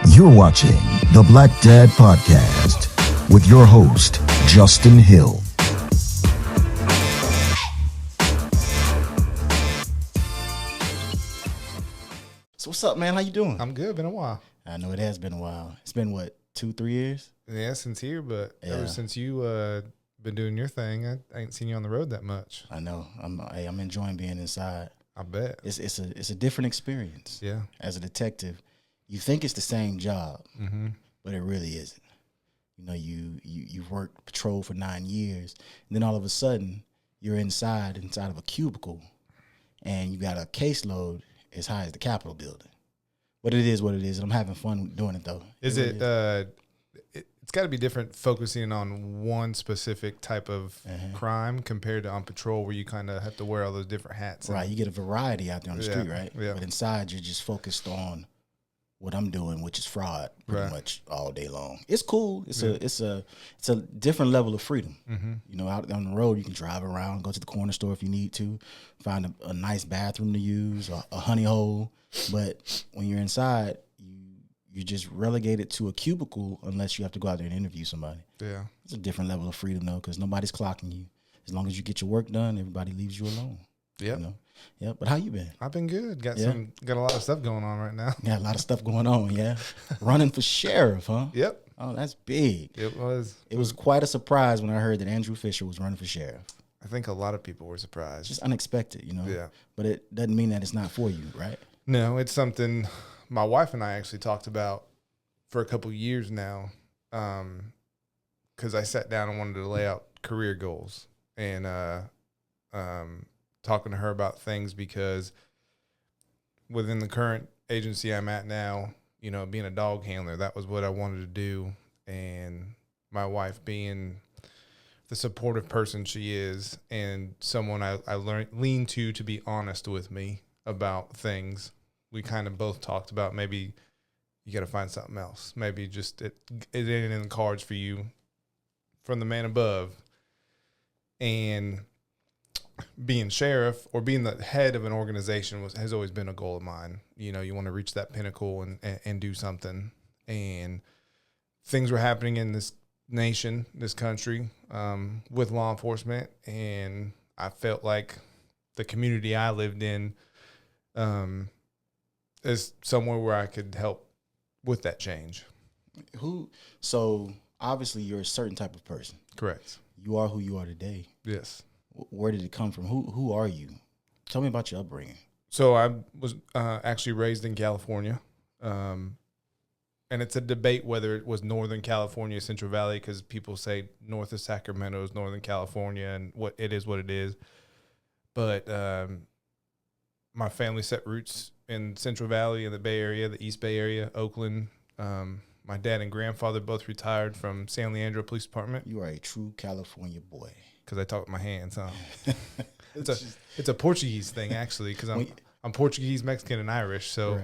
You're watching the Black Dad Podcast with your host, Justin Hill. So what's up, man? How you doing? I'm good. Been a while. I know it has been a while. It's been, what, 2-3 years? Yeah, since here, but Yeah. ever since you been doing your thing, I ain't seen you on the road that much. I know. I'm enjoying being inside. I bet. It's a different experience. Yeah. As a detective, you think it's the same job, but it really isn't. You know, you've worked patrol for 9 years, and then all of a sudden you're inside of a cubicle, and you got a caseload as high as the Capitol building. But it is what it is, and I'm having fun doing it though. It's got to be different focusing on one specific type of crime compared to on patrol, where you kind of have to wear all those different hats. Right, you get a variety out there on the street, right? Yeah. But inside, you're just focused on what I'm doing, which is fraud, pretty much all day long. It's cool. It's a different level of freedom. You know, out on the road, you can drive around, go to the corner store if you need to, find a nice bathroom to use, or a honey hole. But when you're inside, you're just relegated to a cubicle unless you have to go out there and interview somebody. Yeah, it's a different level of freedom though, because nobody's clocking you. As long as you get your work done, everybody leaves you alone. Yeah. You know? Yeah, but how you been? I've been good. Got a lot of stuff going on right now. Got a lot of stuff going on, yeah. Running for sheriff, huh? Yep. Oh, that's big. It was. It was quite a surprise when I heard that Andrew Fischer was running for sheriff. I think a lot of people were surprised. Just unexpected, you know? Yeah. But it doesn't mean that it's not for you, right? No, it's something my wife and I actually talked about for a couple of years now, because I sat down and wanted to lay out career goals and talking to her about things, because within the current agency I'm at now, you know, being a dog handler, that was what I wanted to do. And my wife being the supportive person she is, and someone I lean to be honest with me about things, we kind of both talked about maybe you got to find something else. Maybe just it ain't in the cards for you from the man above. And being sheriff or being the head of an organization has always been a goal of mine. You know, you want to reach that pinnacle and do something. And things were happening in this nation, this country, with law enforcement. And I felt like the community I lived in is somewhere where I could help with that change. So obviously you're a certain type of person. Correct. You are who you are today. Yes. Where did it come from? Who are you? Tell me about your upbringing. So I was actually raised in California. And it's a debate whether it was Northern California, Central Valley, because people say north of Sacramento is Northern California, and what it is. But my family set roots in Central Valley, in the Bay Area, the East Bay Area, Oakland. My dad and grandfather both retired from San Leandro Police Department. You are a true California boy. Because I talk with my hands, huh? It's a Portuguese thing, actually, because I'm Portuguese, Mexican, and Irish. So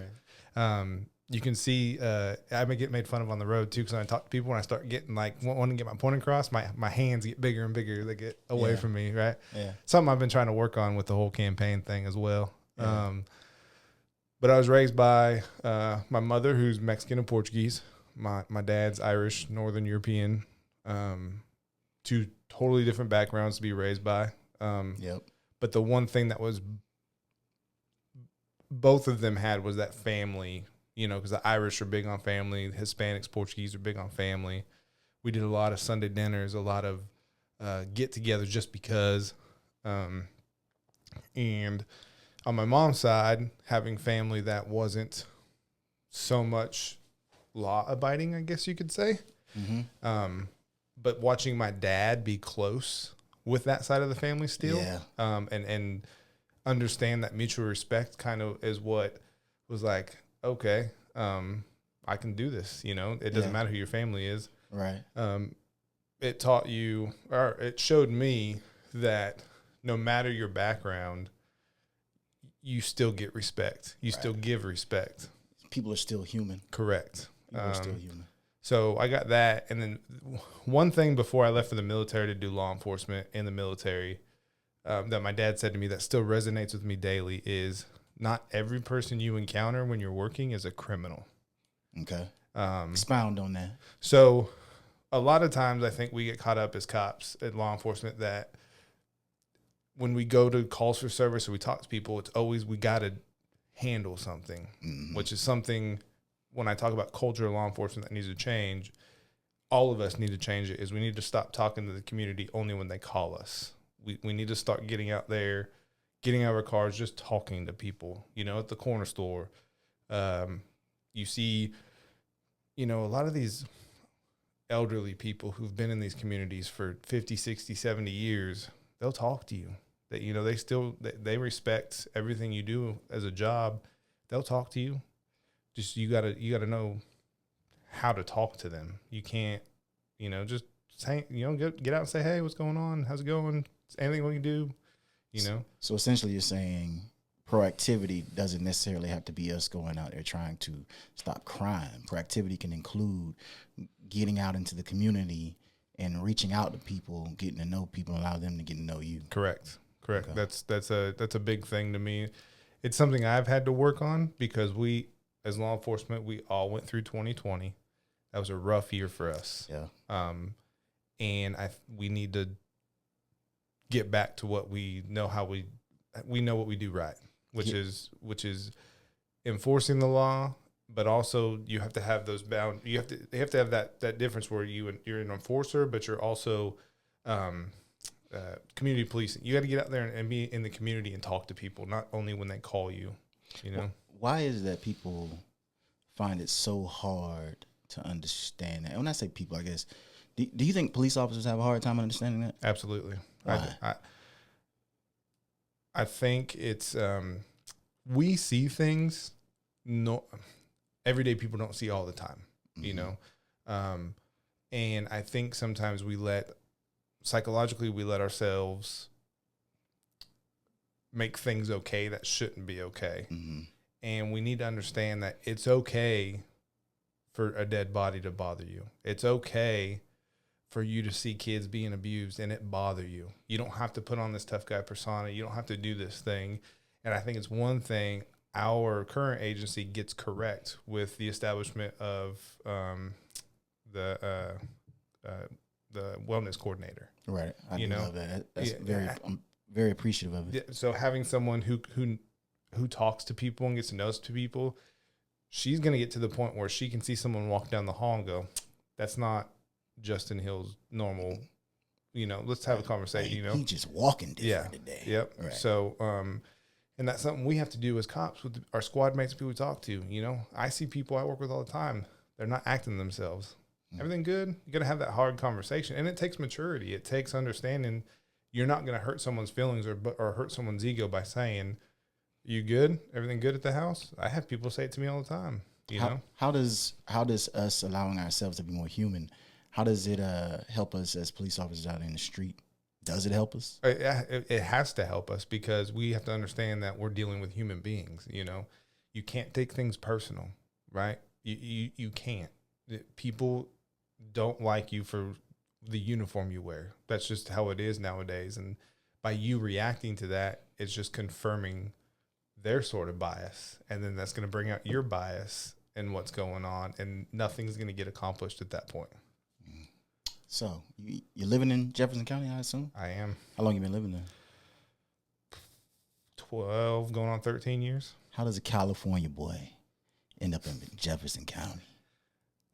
you can see I get made fun of on the road, too, because when I talk to people, when I start getting, like, wanting to get my point across, my hands get bigger and bigger. They get away from me, right? Yeah. Something I've been trying to work on with the whole campaign thing as well. Yeah. But I was raised by my mother, who's Mexican and Portuguese. My dad's Irish, Northern European. Two totally different backgrounds to be raised by. But the one thing that was both of them had was that family, you know, because the Irish are big on family. The Hispanics, Portuguese are big on family. We did a lot of Sunday dinners, a lot of get-togethers just because. And on my mom's side, having family that wasn't so much law-abiding, I guess you could say. But watching my dad be close with that side of the family still, and understand that mutual respect kind of is what was like, okay, I can do this, you know? It doesn't matter who your family is. Right. It taught you, or it showed me that no matter your background, you still get respect. You still give respect. People are still human. Correct. People are still human. So I got that. And then one thing before I left for the military to do law enforcement in the military that my dad said to me that still resonates with me daily is not every person you encounter when you're working is a criminal. Okay. Expound on that. So a lot of times I think we get caught up as cops and law enforcement that when we go to calls for service or we talk to people, it's always we got to handle something, which is something when I talk about culture of law enforcement that needs to change, all of us need to change it, is we need to stop talking to the community only when they call us. We need to start getting out there, getting out of our cars, just talking to people, at the corner store. You see, a lot of these elderly people who've been in these communities for 50, 60, 70 years, they'll talk to you. They respect everything you do as a job. They'll talk to you. Just you gotta know how to talk to them. You can't, just say, get out and say, hey, what's going on? How's it going? Anything we can do? So essentially, you're saying proactivity doesn't necessarily have to be us going out there trying to stop crime. Proactivity can include getting out into the community and reaching out to people, getting to know people, allow them to get to know you. Correct. Okay. That's a big thing to me. It's something I've had to work on because we, as law enforcement, we all went through 2020. That was a rough year for us. Yeah. And we need to get back to what we know, how we know what we do right, which is enforcing the law, but also you have to have those they have to have that difference where you're an enforcer, but you're also community policing. You got to get out there and be in the community and talk to people, not only when they call you. Why is it that people find it so hard to understand that? When I say people, I guess, do you think police officers have a hard time understanding that? Absolutely. Why? I think it's we see things everyday people don't see all the time, and I think sometimes psychologically we let ourselves make things okay that shouldn't be okay. And we need to understand that it's okay for a dead body to bother you. It's okay for you to see kids being abused and it bother you. You don't have to put on this tough guy persona. You don't have to do this thing. And I think it's one thing our current agency gets correct with the establishment of the wellness coordinator. Right. I love that. I'm very appreciative of it. Yeah, so having someone who talks to people and gets to know people, she's going to get to the point where she can see someone walk down the hall and go, that's not Justin Hill's normal, let's have a conversation, He's just walking different today. Yep. Right. So, and that's something we have to do as cops with our squad mates and people we talk to. I see people I work with all the time. They're not acting themselves. Everything good? You got to have that hard conversation. And it takes maturity. It takes understanding you're not going to hurt someone's feelings or hurt someone's ego by saying, you good? Everything good at the house? I have people say it to me all the time. How does us allowing ourselves to be more human, how does it help us as police officers out in the street? Does it help us? It has to help us because we have to understand that we're dealing with human beings. You can't take things personal, right? You can't. People don't like you for the uniform you wear. That's just how it is nowadays. And by you reacting to that, it's just confirming their sort of bias. And then that's going to bring out your bias and what's going on. And nothing's going to get accomplished at that point. So you're living in Jefferson County, I assume? I am. How long you been living there? 12, going on 13 years. How does a California boy end up in Jefferson County?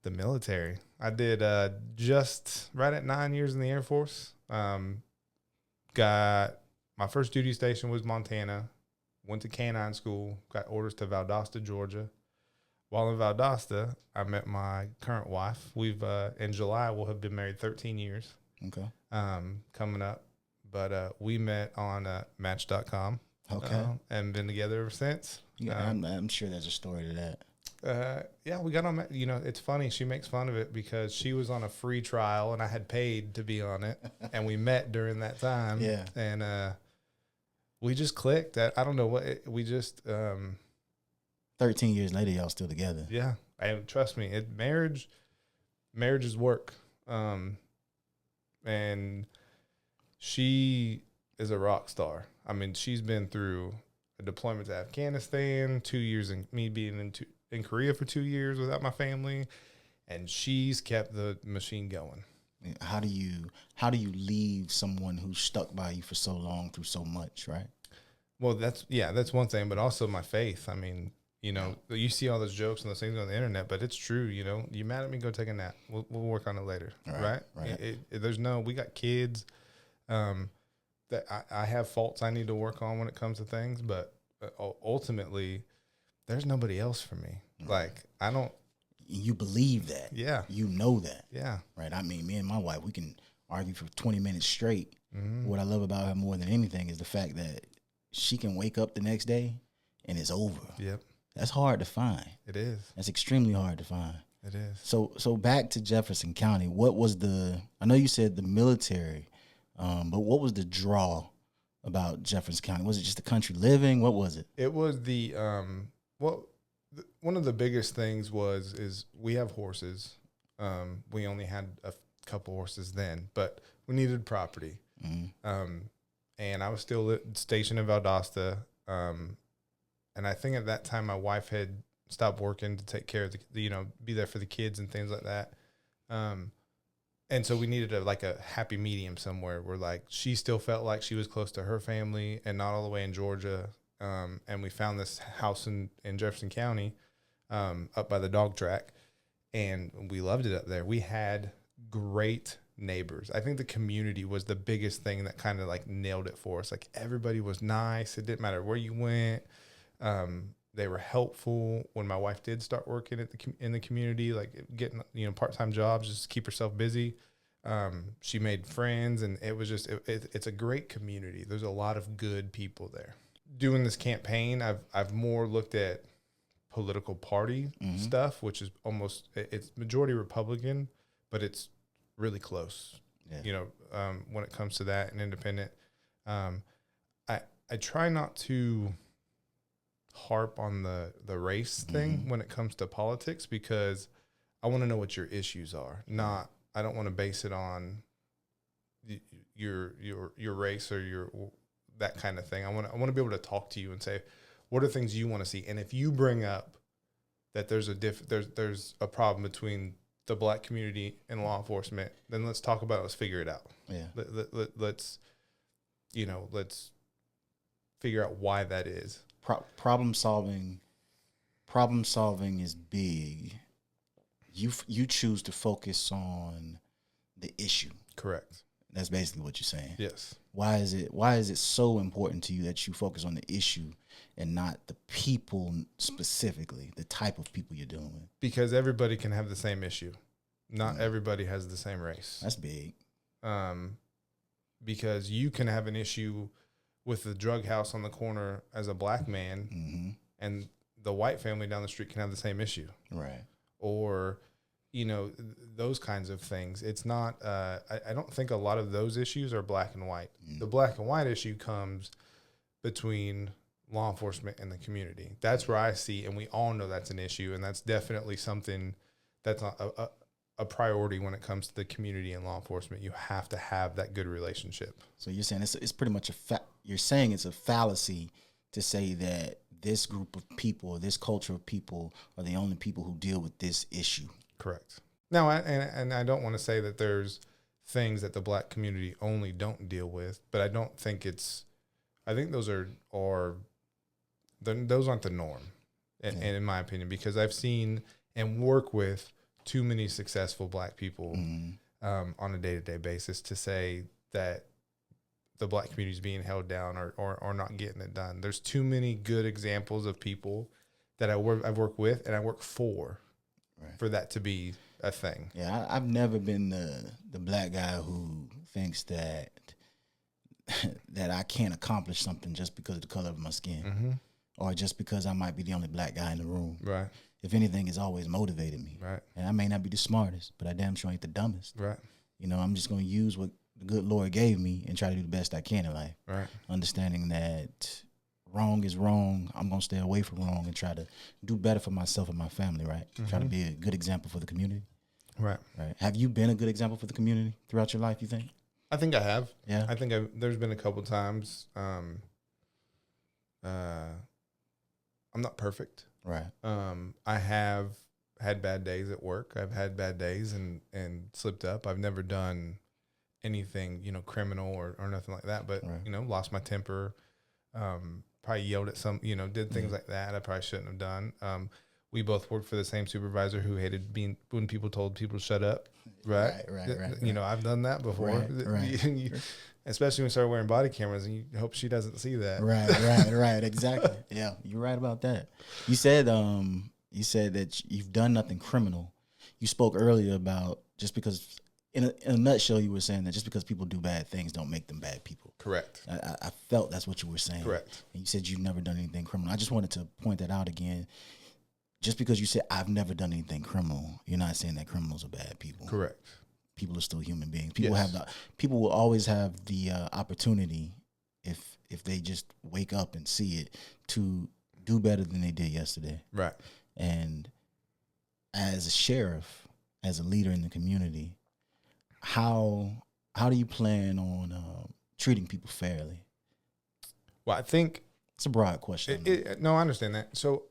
The military. I did just right at 9 years in the Air Force. Got my first duty station was Montana. Went to canine school. Got orders to Valdosta, Georgia. While in Valdosta, I met my current wife. We've in July we'll have been married 13 years. Okay. Coming up, but we met on Match.com. Okay. And been together ever since. Yeah, I'm sure there's a story to that. Yeah, we got on. It's funny. She makes fun of it because she was on a free trial and I had paid to be on it, and we met during that time. Yeah. And we just clicked. I don't know what we just. 13 years later, y'all still together. Yeah, and trust me, marriage is work. And she is a rock star. I mean, she's been through a deployment to Afghanistan, 2 years in me being in Korea for 2 years without my family, and she's kept the machine going. How do you leave someone who's stuck by you for so long through so much, right? Well, that's one thing, but also my faith. I mean, you know, you see all those jokes and those things on the internet, but it's true. You know, you mad at me? Go take a nap. We'll work on it later, right? We got kids. That I have faults I need to work on when it comes to things, but ultimately, there's nobody else for me. Like, I don't. You believe that. Yeah. You know that. Yeah. Right. I mean, me and my wife, we can argue for 20 minutes straight. Mm-hmm. What I love about her more than anything is the fact that she can wake up the next day and it's over. Yep. That's hard to find. It is. That's extremely hard to find. It is. So back to Jefferson County. What was I know you said the military, but what was the draw about Jefferson County? Was it just the country living? What was it? It was one of the biggest things is we have horses. We only had a couple horses then, but we needed property. Mm-hmm. And I was still stationed in Valdosta. And I think at that time my wife had stopped working to take care of be there for the kids and things like that. And so we needed a happy medium somewhere where like she still felt like she was close to her family and not all the way in Georgia. And we found this house in Jefferson County, up by the dog track, and we loved it up there. We had great neighbors. I think the community was the biggest thing that kind of like nailed it for us. Like everybody was nice. It didn't matter where you went. They were helpful. When my wife did start working in the community, like getting part-time jobs just to keep herself busy, she made friends, and it was just it's a great community. There's a lot of good people there. Doing this campaign, I've more looked at political party stuff, which is it's majority Republican, but it's really close. Yeah. When it comes to that and independent, I try not to harp on the race thing when it comes to politics, because I want to know what your issues are. I don't want to base it on your race or your that kind of thing. I want to be able to talk to you and say, what are things you want to see? And if you bring up that there's a problem between the black community and law enforcement, then let's talk about it. Let's figure it out. Yeah. Let's figure out why that is. Problem solving is big. You choose to focus on the issue. Correct. That's basically what you're saying. Yes. Why is it so important to you that you focus on the issue and not the people specifically, the type of people you're dealing with? Because everybody can have the same issue. Not everybody has the same race. That's big. Because you can have an issue with the drug house on the corner as a black man, and the white family down the street can have the same issue. Right. Or, those kinds of things. It's not, I don't think a lot of those issues are black and white. The black and white issue comes between law enforcement and the community. That's where I see, and we all know that's an issue, and that's definitely something that's not a priority when it comes to the community and law enforcement. You have to have that good relationship. So you're saying it's pretty much you're saying it's a fallacy to say that this group of people or this culture of people are the only people who deal with this issue. Correct. Now, and I don't want to say that there's things that the black community only don't deal with, but I don't think I think those those aren't the norm, and in my opinion, because I've seen and work with too many successful black people on a day-to-day basis to say that the black community is being held down or not getting it done. There's too many good examples of people that I've worked with and I work for that to be a thing. Yeah, I've never been the black guy who thinks that I can't accomplish something just because of the color of my skin, or just because I might be the only black guy in the room. Right. If anything, it's always motivated me. Right. And I may not be the smartest, but I damn sure ain't the dumbest. Right. I'm just going to use what the good Lord gave me and try to do the best I can in life. Right. Understanding that wrong is wrong. I'm going to stay away from wrong and try to do better for myself and my family, right? Try to be a good example for the community. Right. Right. Have you been a good example for the community throughout your life, you think? I think I have. Yeah. I think there's been a couple times I'm not perfect. Right. I have had bad days at work. I've had bad days and slipped up. I've never done anything, criminal or nothing like that, but, Right. Lost my temper, probably yelled at some, did things like that I probably shouldn't have done. We both worked for the same supervisor who hated when people told people to shut up. Right. Right. I've done that before. Right. Especially when we started wearing body cameras, and you hope she doesn't see that. Right. Exactly. Yeah, you're right about that. You said that you've done nothing criminal. You spoke earlier about just because, in a nutshell, you were saying that just because people do bad things don't make them bad people. Correct. I felt that's what you were saying. Correct. And you said you've never done anything criminal. I just wanted to point that out again. Just because you said I've never done anything criminal, you're not saying that criminals are bad people. Correct. People are still human beings. People will always have the opportunity, if they just wake up and see it, to do better than they did yesterday. Right. And as a sheriff, as a leader in the community, how do you plan on treating people fairly? Well, I think it's a broad question. No, I understand that. So,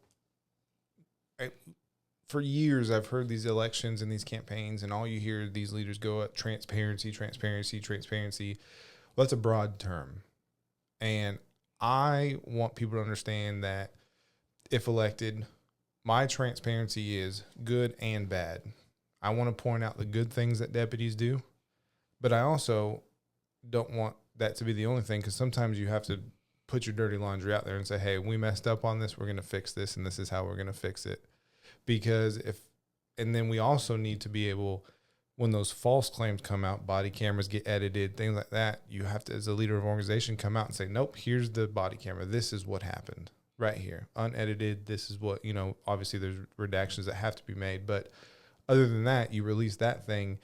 for years, I've heard these elections and these campaigns, and all you hear these leaders go at transparency. Well, that's a broad term. And I want people to understand that if elected, my transparency is good and bad. I want to point out the good things that deputies do, but I also don't want that to be the only thing, because sometimes you have to put your dirty laundry out there and say, hey, we messed up on this. We're going to fix this, and this is how we're going to fix it. Because and then we also need to be able, when those false claims come out, body cameras get edited, things like that, you have to, as a leader of an organization, come out and say, nope, here's the body camera. This is what happened right here. Unedited. This is what, obviously there's redactions that have to be made. But other than that, you release that thing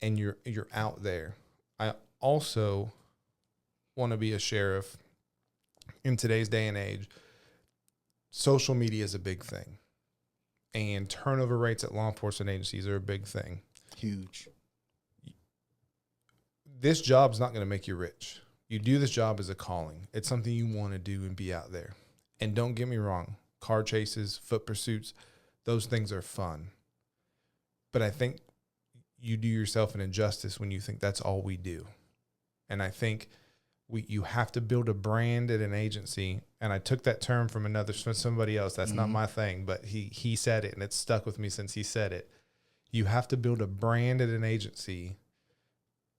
and you're out there. I also want to be a sheriff in today's day and age. Social media is a big thing. And turnover rates at law enforcement agencies are a big thing. Huge. This job's not going to make you rich. You do this job as a calling. It's something you want to do and be out there. And don't get me wrong, car chases, foot pursuits, those things are fun. But I think you do yourself an injustice when you think that's all we do. And I think you have to build a brand at an agency. And I took that term from somebody else. That's not my thing, but he said it, and it's stuck with me since he said it. You have to build a brand at an agency,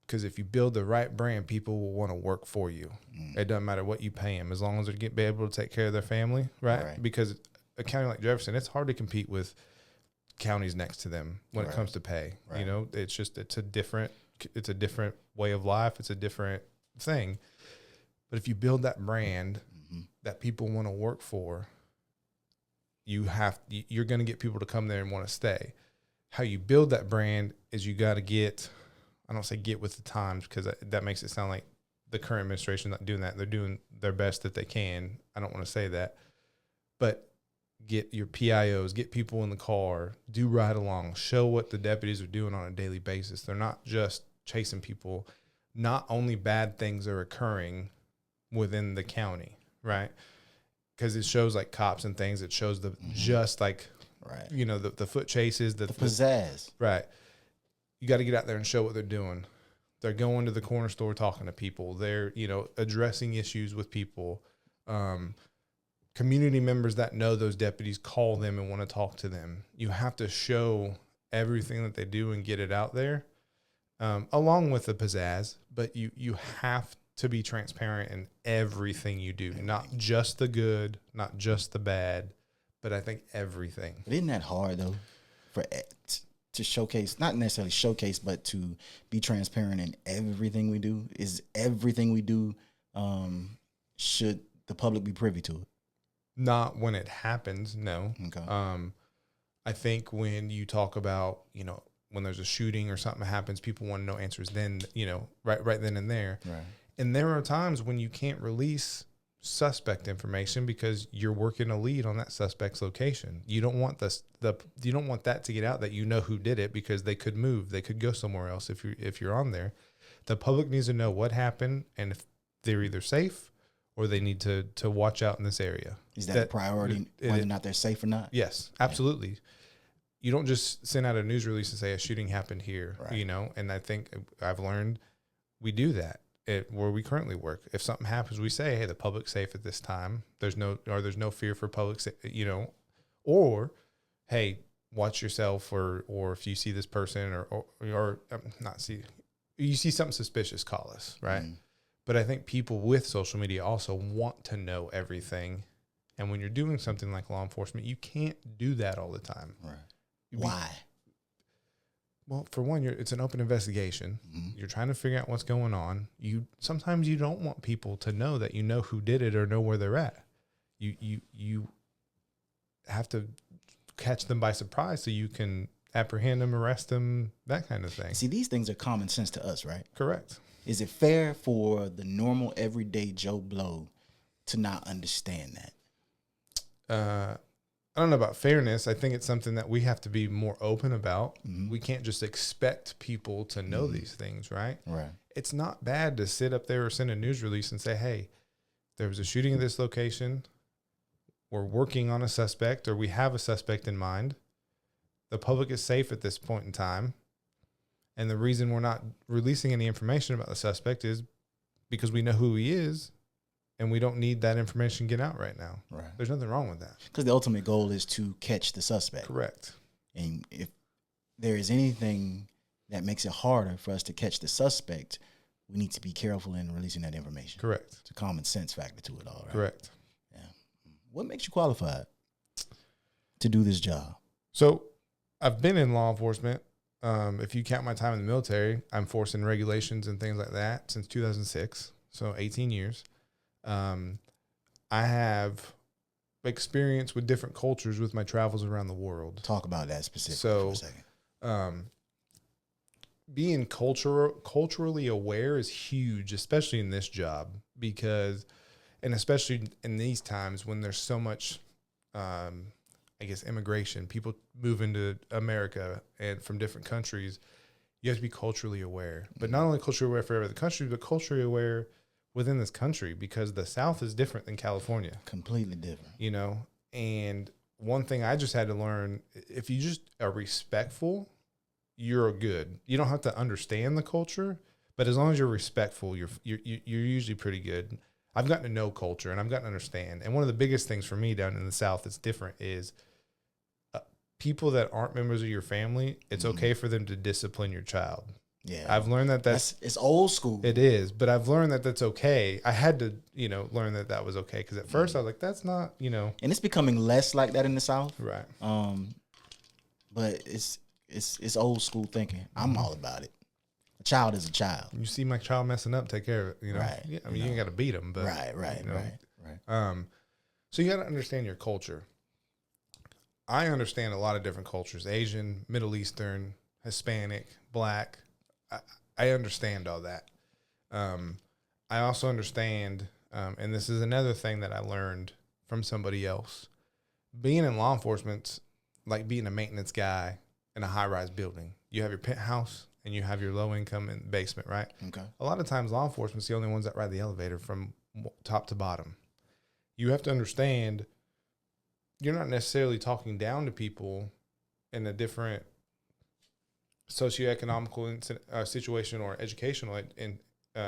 because if you build the right brand, people will want to work for you. It doesn't matter what you pay them, as long as they're be able to take care of their family, right? Because a county like Jefferson, it's hard to compete with counties next to them when it comes to pay. Right. It's a different way of life. It's a different thing. But if you build that brand that people want to work for, you're going to get people to come there and want to stay. How you build that brand is you got to I don't say get with the times, because that makes it sound like the current administration not doing that. They're doing their best that they can. I don't want to say that. But get your PIOs, get people in the car, do ride along, show what the deputies are doing on a daily basis. They're not just chasing people. Not only bad things are occurring within the county, right? Because it shows like cops and things. It shows the just like, the foot chases, the pizzazz, right? You got to get out there and show what they're doing. They're going to the corner store talking to people. They're addressing issues with people. Community members that know those deputies call them and want to talk to them. You have to show everything that they do and get it out there, along with the pizzazz. But you have to be transparent in everything you do, not just the good, not just the bad, but I think everything. But isn't that hard though, to showcase, not necessarily showcase, but to be transparent in everything we do? Is everything we do, should the public be privy to it? Not when it happens, no. Okay. I think when you talk about, when there's a shooting or something happens, people want to know answers then, right then and there. Right. And there are times when you can't release suspect information because you're working a lead on that suspect's location. You don't want you don't want that to get out, that who did it, because they could move, they could go somewhere else if you're on there. The public needs to know what happened and if they're either safe or they need to watch out in this area. Is that the priority, whether or not they're safe or not? Yes, absolutely. Yeah. You don't just send out a news release and say a shooting happened here, you know, and I think I've learned we do that where we currently work. If something happens, we say, hey, the public's safe at this time. There's no fear for public, you know, or, hey, watch yourself, or if you see this person or not see, you see something suspicious, call us, right? But I think people with social media also want to know everything. And when you're doing something like law enforcement, you can't do that all the time. Right. Why? Well, for one, it's an open investigation. You're trying to figure out what's going on. Sometimes you don't want people to know that you know who did it or know where they're at. You have to catch them by surprise so you can apprehend them, arrest them, that kind of thing. See, these things are common sense to us, right? Correct. Is it fair for the normal, everyday Joe Blow to not understand that? I don't know about fairness. I think it's something that we have to be more open about. We can't just expect people to know these things, right? Right. It's not bad to sit up there or send a news release and say, hey, there was a shooting at this location. We're working on a suspect, or we have a suspect in mind. The public is safe at this point in time. And the reason we're not releasing any information about the suspect is because we know who he is, and we don't need that information get out right now. Right. There's nothing wrong with that. Because the ultimate goal is to catch the suspect. Correct. And if there is anything that makes it harder for us to catch the suspect, we need to be careful in releasing that information. Correct. It's a common sense factor to it all, right? Correct. Yeah. What makes you qualified to do this job? So I've been in law enforcement. If you count my time in the military, I'm forcing regulations and things like that since 2006. So 18 years. I have experience with different cultures with my travels around the world. Talk about that specifically for a second. Being culturally aware is huge, especially in this job, and especially in these times when there's so much, immigration, people move into America and from different countries. You have to be culturally aware, but not only culturally aware for every other country, but culturally aware within this country, because the South is different than California. Completely different. You know, and one thing I just had to learn, if you just are respectful, you're good. You don't have to understand the culture, but as long as you're respectful, you're usually pretty good. I've gotten to know culture and I've gotten to understand. And one of the biggest things for me down in the South that's different is people that aren't members of your family, it's okay for them to discipline your child. Yeah, I've learned it's old school. It is, but I've learned that that's okay. I had to, learn that was okay, because at first I was like, that's not, And it's becoming less like that in the South, right? But it's old school thinking. I'm all about it. A child is a child. You see my child messing up, take care of it. Right. Yeah, I mean, you ain't got to beat them, but right. So you got to understand your culture. I understand a lot of different cultures: Asian, Middle Eastern, Hispanic, Black. I understand all that. I also understand, and this is another thing that I learned from somebody else. Being in law enforcement's like being a maintenance guy in a high-rise building. You have your penthouse and you have your low-income and basement, right? Okay. A lot of times law enforcement's the only ones that ride the elevator from top to bottom. You have to understand you're not necessarily talking down to people in a different socioeconomical situation or educational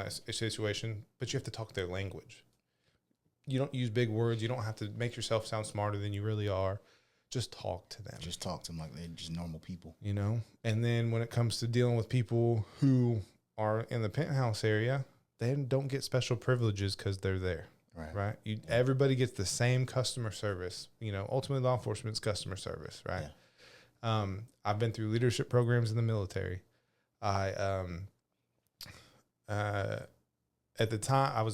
situation, but you have to talk their language. You don't use big words. You don't have to make yourself sound smarter than you really are. Just talk to them. Just talk to them like they're just normal people. And then when it comes to dealing with people who are in the penthouse area, they don't get special privileges because they're there. Right. Everybody gets the same customer service. Ultimately law enforcement's customer service, right? Yeah. I've been through leadership programs in the military. At the time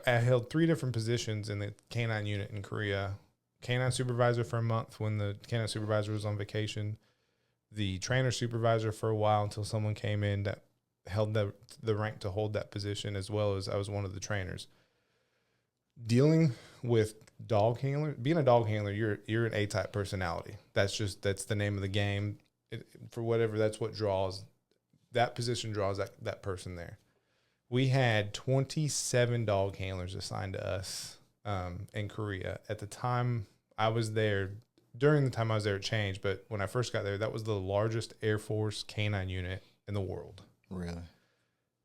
I held 3 different positions in the K-9 unit in Korea. K-9 supervisor for a month when the K-9 supervisor was on vacation. The trainer supervisor for a while until someone came in that held the rank to hold that position, as well as I was one of the trainers. Dealing with dog handler, being a dog handler, you're an A-type personality. That's the name of the game. For whatever, that's what draws that position, draws that person there. We had 27 dog handlers assigned to us in Korea. At the time I was there, during the time I was there, it changed. But when I first got there, that was the largest Air Force canine unit in the world. Really?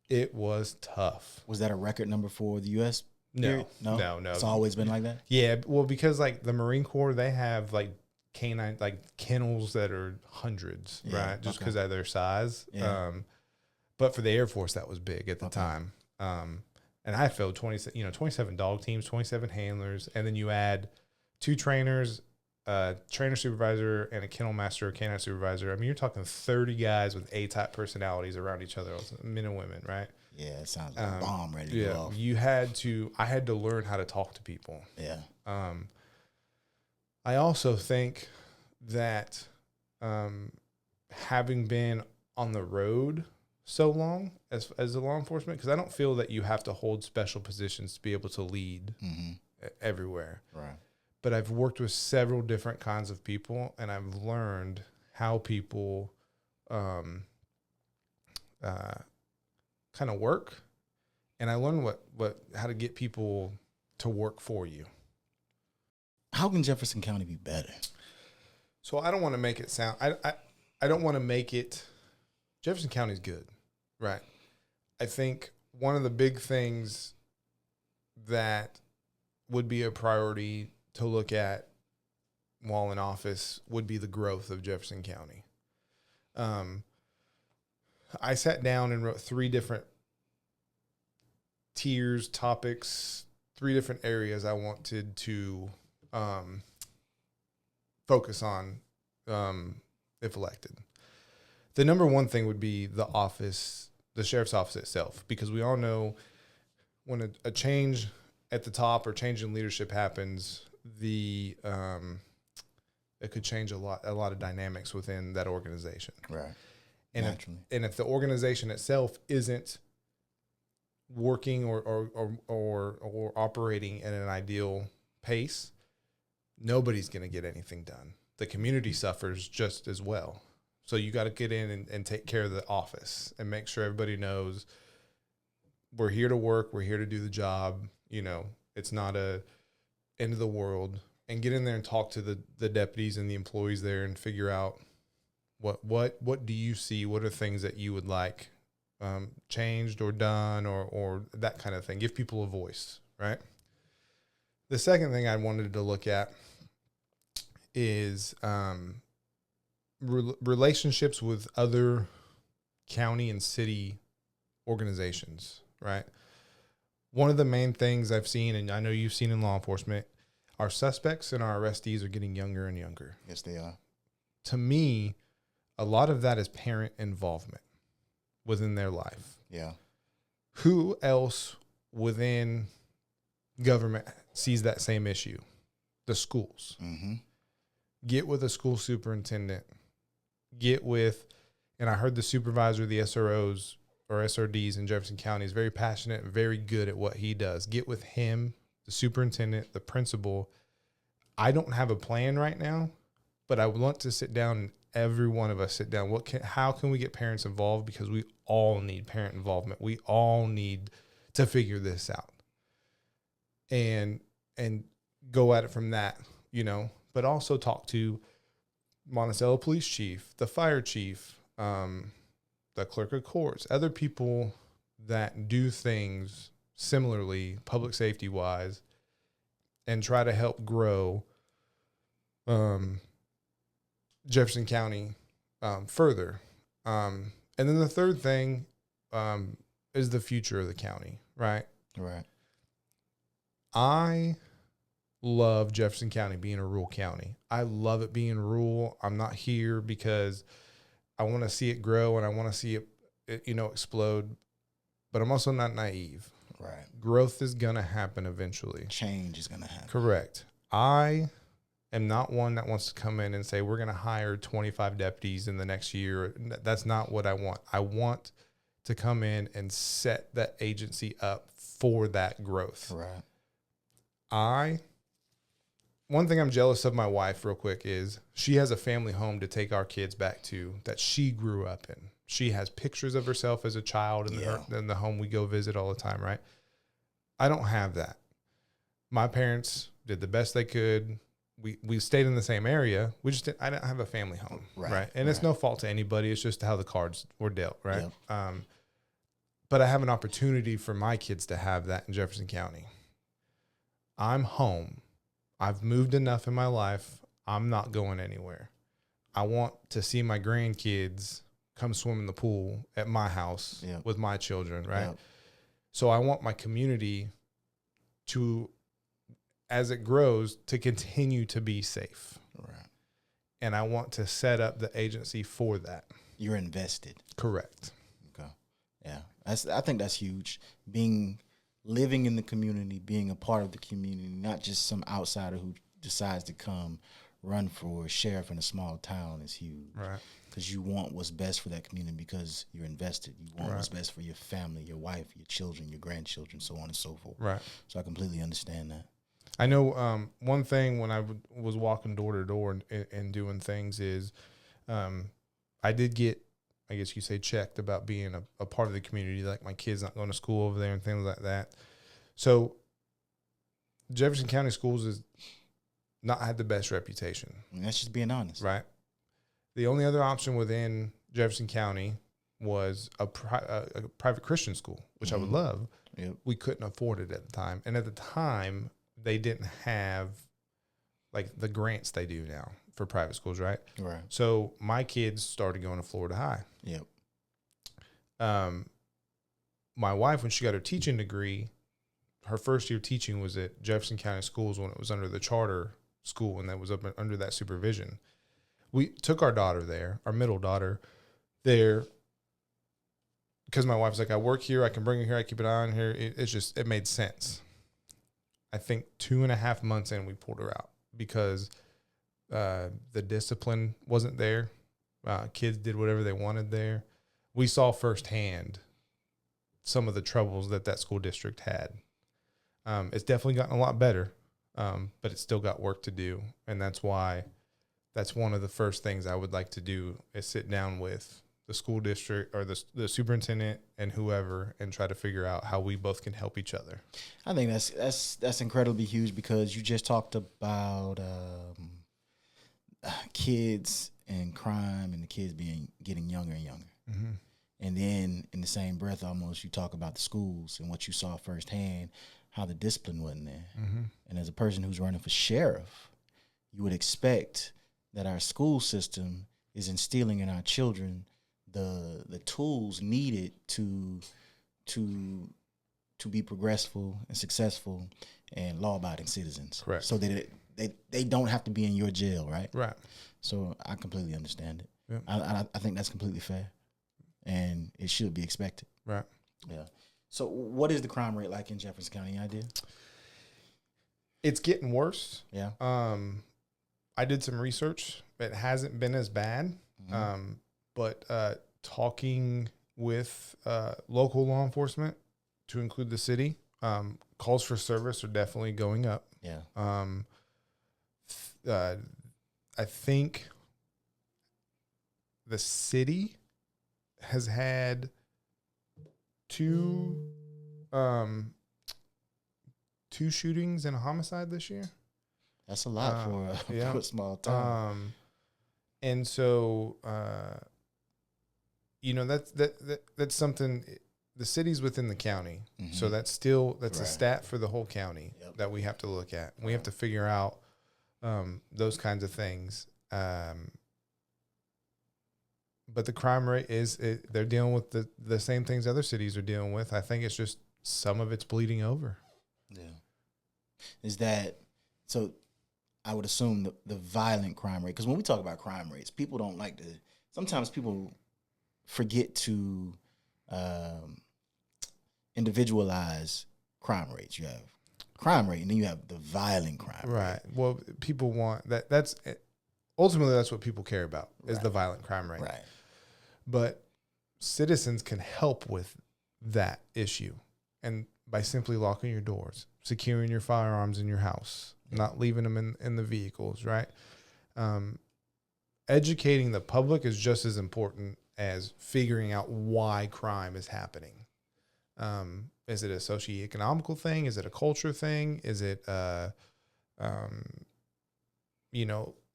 It was tough. Was that a record number for the U.S.? No. It's always been like that? Yeah. Well, because like the Marine Corps, they have like canine, like kennels that are hundreds, right? Just because of their size. Yeah. But for the Air Force, that was big at the time. And I filled 27 dog teams, 27 handlers, and then you add 2 trainers, a trainer supervisor, and a kennel master or canine supervisor. I mean, you're talking 30 guys with A-type personalities around each other, men and women, right? Yeah, it sounds like a bomb ready to go off. I had to learn how to talk to people. Yeah. I also think that having been on the road so long as a law enforcement, because I don't feel that you have to hold special positions to be able to lead everywhere. Right. But I've worked with several different kinds of people, and I've learned how people kind of work, and I learned how to get people to work for you. How can Jefferson County be better? So I don't want to make it sound I don't want to make it Jefferson County's good, right? I think one of the big things that would be a priority to look at while in office would be the growth of Jefferson County. I sat down and wrote 3 different tiers, topics, 3 different areas I wanted to focus on if elected. The number one thing would be the sheriff's office itself, because we all know when a change at the top or change in leadership happens, it could change a lot of dynamics within that organization. Right. And if the organization itself isn't working or operating at an ideal pace, nobody's going to get anything done. The community suffers just as well. So you got to get in and take care of the office and make sure everybody knows we're here to work. We're here to do the job. It's not a end of the world. And get in there and talk to the deputies and the employees there and figure out what do you see? What are things that you would like changed or done or that kind of thing? Give people a voice, right? The second thing I wanted to look at is relationships with other county and city organizations, right? One of the main things I've seen, and I know you've seen in law enforcement, our suspects and our arrestees are getting younger and younger. Yes, they are. To me, a lot of that is parent involvement within their life. Yeah. Who else within government sees that same issue? The schools. Mm-hmm. Get with a school superintendent. And I heard the supervisor of the SROs or SRDs in Jefferson County is very passionate and very good at what he does. Get with him, the superintendent, the principal. I don't have a plan right now, but I want to sit down and every one of us sit down. How can we get parents involved? Because we all need parent involvement. We all need to figure this out and go at it from that, but also talk to Monticello police chief, the fire chief, the clerk of courts, other people that do things similarly, public safety wise, and try to help grow Jefferson County further. And then the third thing is the future of the county, right? Right. I love Jefferson County being a rural county. I love it being rural. I'm not here because I want to see it grow and I want to see it explode, but I'm also not naive. Right. Growth is going to happen eventually. Change is going to happen. Correct. I am not one that wants to come in and say, we're going to hire 25 deputies in the next year. That's not what I want. I want to come in and set that agency up for that growth. Right. One thing I'm jealous of my wife real quick is she has a family home to take our kids back to that she grew up in. she has pictures of herself as a child in the home we go visit all the time, right? I don't have that. My parents did the best they could. We stayed in the same area. I didn't have a family home, right? And it's no fault to anybody. It's just how the cards were dealt, right? Yep. But I have an opportunity for my kids to have that in Jefferson County. I'm home. I've moved enough in my life. I'm not going anywhere. I want to see my grandkids come swim in the pool at my house with my children, right? Yep. So I want my community to, as it grows, to continue to be safe. Right. And I want to set up the agency for that. You're invested. Correct. Okay. Yeah. I think that's huge. Living in the community, being a part of the community, not just some outsider who decides to come run for sheriff in a small town is huge. Right. Because you want what's best for that community because you're invested. You want what's best for your family, your wife, your children, your grandchildren, so on and so forth. Right. So I completely understand that. I know one thing when I was walking door to door and doing things is I did get, I guess you say, checked about being a part of the community, like my kids not going to school over there and things like that. So Jefferson County Schools has not had the best reputation. And that's just being honest. Right. The only other option within Jefferson County was a private Christian school, which I would love. Yep. We couldn't afford it at the time. And at the time, they didn't have like the grants they do now for private schools, right? Right. So my kids started going to Florida High. Yep. My wife, when she got her teaching degree, her first year teaching was at Jefferson County Schools when it was under the charter school and that was up under that supervision. We took our daughter there, our middle daughter there, because my wife's like, I work here, I can bring her here, I keep an eye on her. It made sense. I think 2.5 months in, we pulled her out because the discipline wasn't there. Kids did whatever they wanted there. We saw firsthand some of the troubles that school district had. It's definitely gotten a lot better, but it's still got work to do. And that's why that's one of the first things I would like to do is sit down with the school district or the superintendent and whoever and try to figure out how we both can help each other. I think that's incredibly huge because you just talked about kids and crime and the kids getting younger and younger. Mm-hmm. And then in the same breath, almost, you talk about the schools and what you saw firsthand, how the discipline wasn't there. Mm-hmm. And as a person who's running for sheriff, you would expect that our school system is instilling in our children the tools needed to be progressive and successful and law-abiding citizens. Correct. So that they don't have to be in your jail, right? Right. So I completely understand it. Yeah. I think that's completely fair, and it should be expected. Right. Yeah. So what is the crime rate like in Jefferson County? Any idea? It's getting worse. Yeah. I did some research. It hasn't been as bad. Mm-hmm. But talking with local law enforcement, to include the city, calls for service are definitely going up. Yeah. I think the city has had two shootings and a homicide this year. That's a lot for a small town. And so, that's something. The city's within the county, mm-hmm. so that's a stat for the whole county that we have to look at. We have to figure out those kinds of things. But the crime rate they're dealing with the same things other cities are dealing with. I think it's just some of it's bleeding over. Yeah. Is that so? I would assume the violent crime rate, because when we talk about crime rates, people don't like to. Sometimes people forget to individualize crime rates. You have crime rate, and then you have the violent crime rate. Right. Well, people want that. That's ultimately that's what people care about is the violent crime rate. Right. But citizens can help with that issue, and by simply locking your doors, securing your firearms in your house, not leaving them in the vehicles, right? Educating the public is just as important as figuring out why crime is happening. Is it a socioeconomical thing? Is it a culture thing? Is it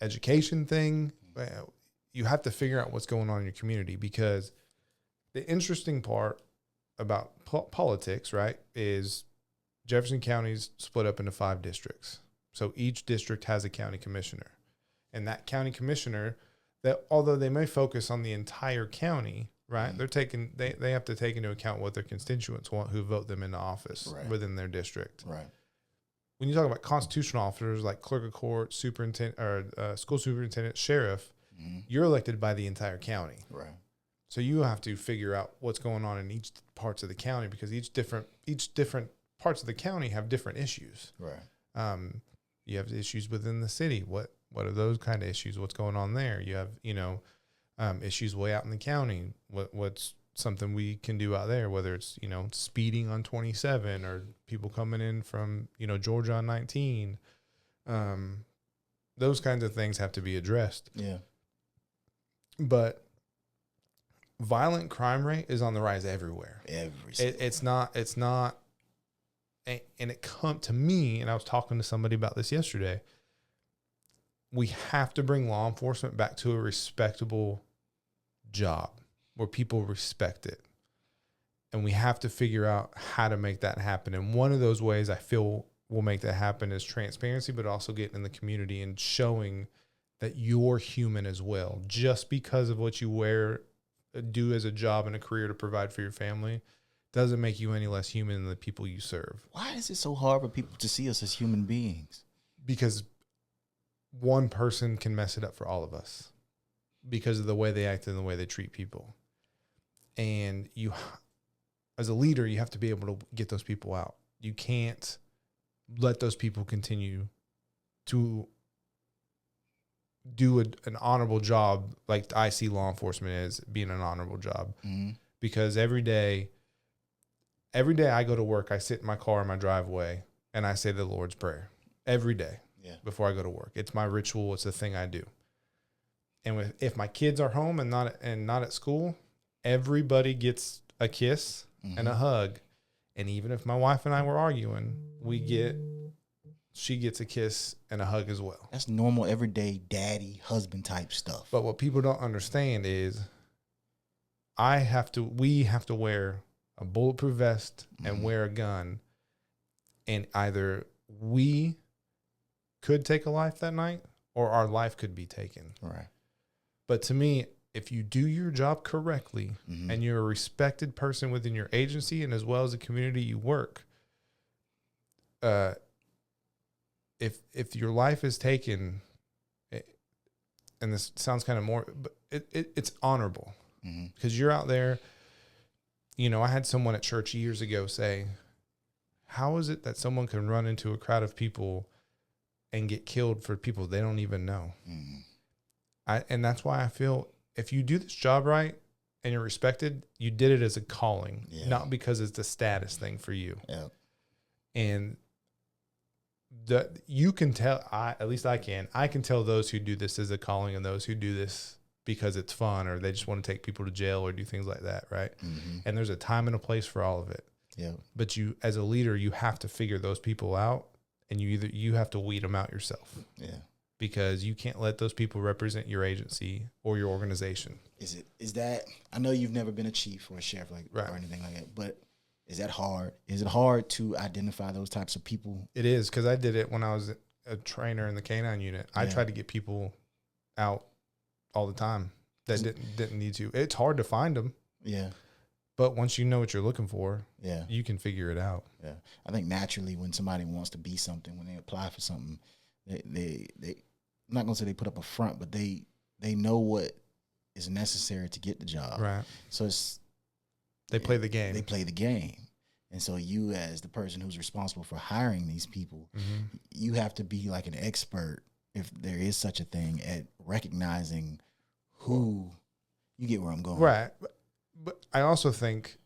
education thing? You have to figure out what's going on in your community, because the interesting part about politics, right, is Jefferson County's split up into 5 districts. So each district has a county commissioner. And that county commissioner, that although they may focus on the entire county, right, they have to take into account what their constituents want who vote them into office within their district. Right. When you talk about constitutional officers like clerk of court, superintendent, or school superintendent, sheriff, you're elected by the entire county. Right. So you have to figure out what's going on in each parts of the county, because each different parts of the county have different issues. Right. You have issues within the city. What are those kind of issues? What's going on there? You have, issues way out in the county. What's something we can do out there, whether it's, speeding on 27 or people coming in from, Georgia on 19. Those kinds of things have to be addressed. Yeah. But violent crime rate is on the rise everywhere. It's not, and it come to me, and I was talking to somebody about this yesterday. We have to bring law enforcement back to a respectable job where people respect it. And we have to figure out how to make that happen. And one of those ways I feel will make that happen is transparency, but also getting in the community and showing that you're human as well. Just because of what you do as a job and a career to provide for your family doesn't make you any less human than the people you serve. Why is it so hard for people to see us as human beings? Because one person can mess it up for all of us because of the way they act and the way they treat people. And you, as a leader, you have to be able to get those people out. You can't let those people continue to do an honorable job like I see law enforcement as being an honorable job. Mm-hmm. Because every day I go to work, I sit in my car in my driveway and I say the Lord's Prayer every day before I go to work. It's my ritual. It's the thing I do. And if my kids are home and not at school, everybody gets a kiss and a hug. And even if my wife and I were arguing, she gets a kiss and a hug as well. That's normal, everyday daddy, husband type stuff. But what people don't understand is we have to wear a bulletproof vest and wear a gun. And either we could take a life that night or our life could be taken. Right. But to me, if you do your job correctly and you're a respected person within your agency and as well as the community you work, if your life is taken, and this sounds kind of more, but it's honorable because you're out there. I had someone at church years ago say, how is it that someone can run into a crowd of people and get killed for people they don't even know? And that's why I feel if you do this job right and you're respected, you did it as a calling, not because it's a status thing for you. Yeah. And you can tell, at least I can tell those who do this as a calling and those who do this because it's fun or they just want to take people to jail or do things like that, right? And there's a time and a place for all of it. Yeah. But you, as a leader, you have to figure those people out, and you have to weed them out yourself. Yeah. Because you can't let those people represent your agency or your organization. Is that, I know you've never been a chief or a sheriff or anything like that, but is that hard? Is it hard to identify those types of people? It is, because I did it when I was a trainer in the K-9 unit. I tried to get people out all the time that didn't need to. It's hard to find them. Yeah. But once you know what you're looking for, you can figure it out. Yeah. I think naturally when somebody wants to be something, when they apply for something, they I'm not going to say they put up a front, but they know what is necessary to get the job. Right. So they play the game. They play the game. And so you, as the person who's responsible for hiring these people, you have to be like an expert, if there is such a thing, at recognizing who, you get where I'm going. Right. But I also think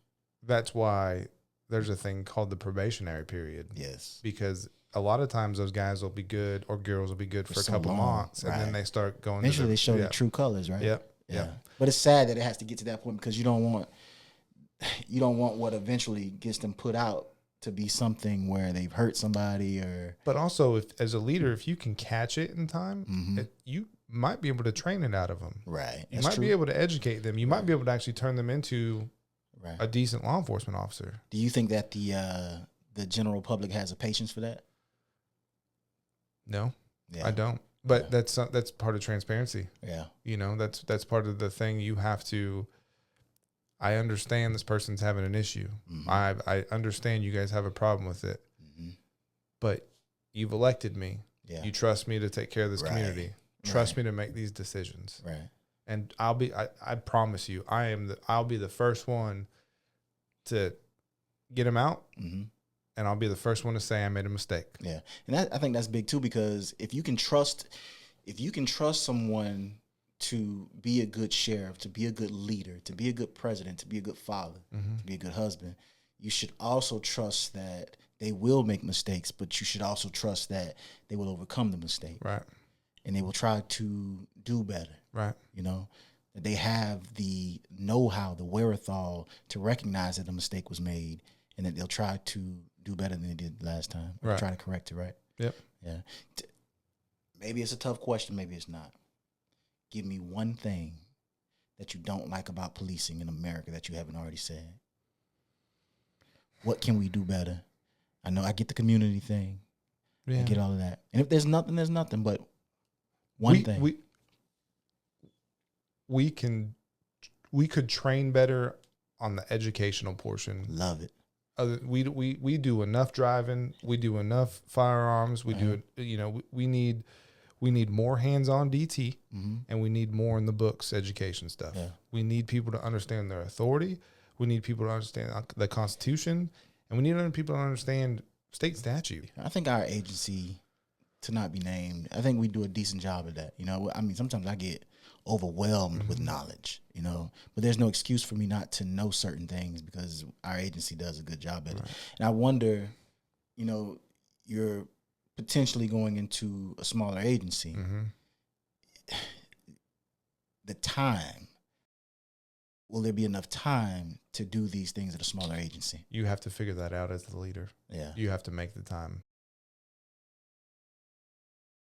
that's why there's a thing called the probationary period. Yes. Because a lot of times those guys will be good or girls will be good for a couple months, and then they start going. Eventually they show their true colors, right? Yep. Yeah. But it's sad that it has to get to that point because you don't want what eventually gets them put out to be something where they've hurt somebody or. But also, if as a leader, if you can catch it in time, Mm-hmm. You might be able to train it out of them. Right. You might be able to educate them. You might be able to actually turn them into right. a decent law enforcement officer. Do you think that the general public has a patience for that? No, Yeah. I don't. But that's part of transparency. Yeah. You know, that's part of the thing. You have to. I understand this person's having an issue. Mm-hmm. I understand you guys have a problem with it. Mm-hmm. But you've elected me. Yeah. You trust me to take care of this Right. community. Trust me to make these decisions. Right. And I promise you, I'll be the first one to get him out. Mm-hmm. And I'll be the first one to say I made a mistake. Yeah. And I think that's big too, because if you can trust someone to be a good sheriff, to be a good leader, to be a good president, to be a good father, Mm-hmm. to be a good husband, you should also trust that they will make mistakes, but you should also trust that they will overcome the mistake. Right. And they will try to do better. Right. You know, that they have the know-how, the wherewithal to recognize that a mistake was made and that they'll try to do better than they did last time. Right. Try to correct it, right? Yep. Yeah. Maybe it's a tough question. Maybe it's not. Give me one thing that you don't like about policing in America that you haven't already said. What can we do better? I know I get the community thing. Yeah. I get all of that. And if there's nothing, there's nothing. But one thing. We could train better on the educational portion. Love it. We do enough driving. We do enough firearms. We do, we need more hands-on DT, Mm-hmm. and we need more in the books education stuff. Yeah. We need people to understand their authority. We need people to understand the Constitution, and we need people to understand state statute. I think our agency, to not be named, I think we do a decent job of that. You know, I mean, sometimes I get overwhelmed with knowledge, but there's no excuse for me not to know certain things because our agency does a good job at it. And I wonder, you're potentially going into a smaller agency. Mm-hmm. The time, will there be enough time to do these things at a smaller agency? You have to figure that out as the leader. Yeah. You have to make the time.